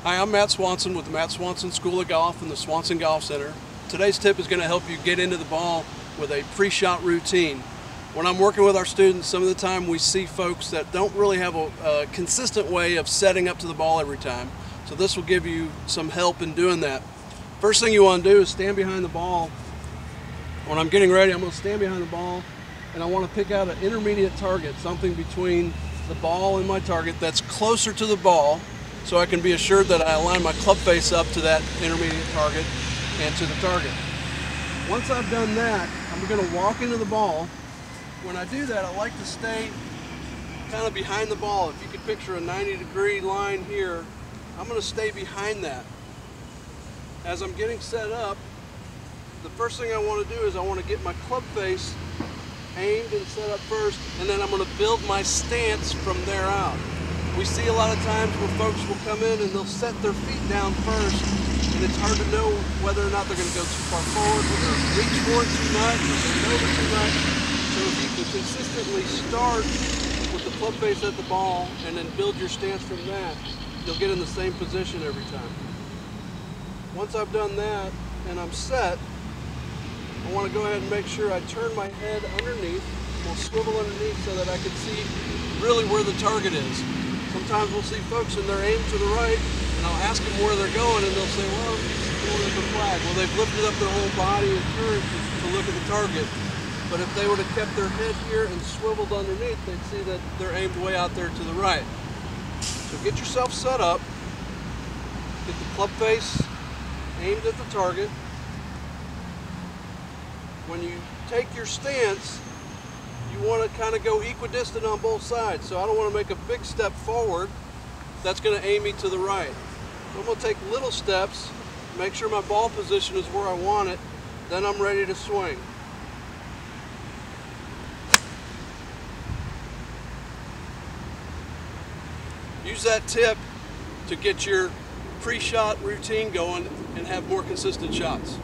Hi, I'm Matt Swanson with the Matt Swanson School of Golf and the Swanson Golf Center. Today's tip is going to help you get into the ball with a pre-shot routine. When I'm working with our students, some of the time we see folks that don't really have a consistent way of setting up to the ball every time. So this will give you some help in doing that. First thing you want to do is stand behind the ball. When I'm getting ready, I'm going to stand behind the ball and I want to pick out an intermediate target, something between the ball and my target that's closer to the ball, so I can be assured that I align my club face up to that intermediate target and to the target. Once I've done that, I'm going to walk into the ball. When I do that, I like to stay kind of behind the ball. If you could picture a 90-degree line here, I'm going to stay behind that. As I'm getting set up, the first thing I want to do is I want to get my club face aimed and set up first, and then I'm going to build my stance from there out. We see a lot of times where folks will come in and they'll set their feet down first, and it's hard to know whether or not they're going to go too far forward, whether they'll reach for it too much, or bend over too much. So if you can consistently start with the club face at the ball and then build your stance from that, you'll get in the same position every time. Once I've done that and I'm set, I want to go ahead and make sure I turn my head underneath. We'll swivel underneath so that I can see really where the target is. Sometimes we'll see folks and they're aimed to the right, and I'll ask them where they're going, and they'll say, well, I'm just going at the flag. Well, they've lifted up their whole body and turned to look at the target. But if they would have kept their head here and swiveled underneath, they'd see that they're aimed way out there to the right. So get yourself set up, get the club face aimed at the target. When you take your stance, you want to kind of go equidistant on both sides. So I don't want to make a big step forward. That's going to aim me to the right. I'm going to take little steps, make sure my ball position is where I want it, then I'm ready to swing. Use that tip to get your pre-shot routine going and have more consistent shots.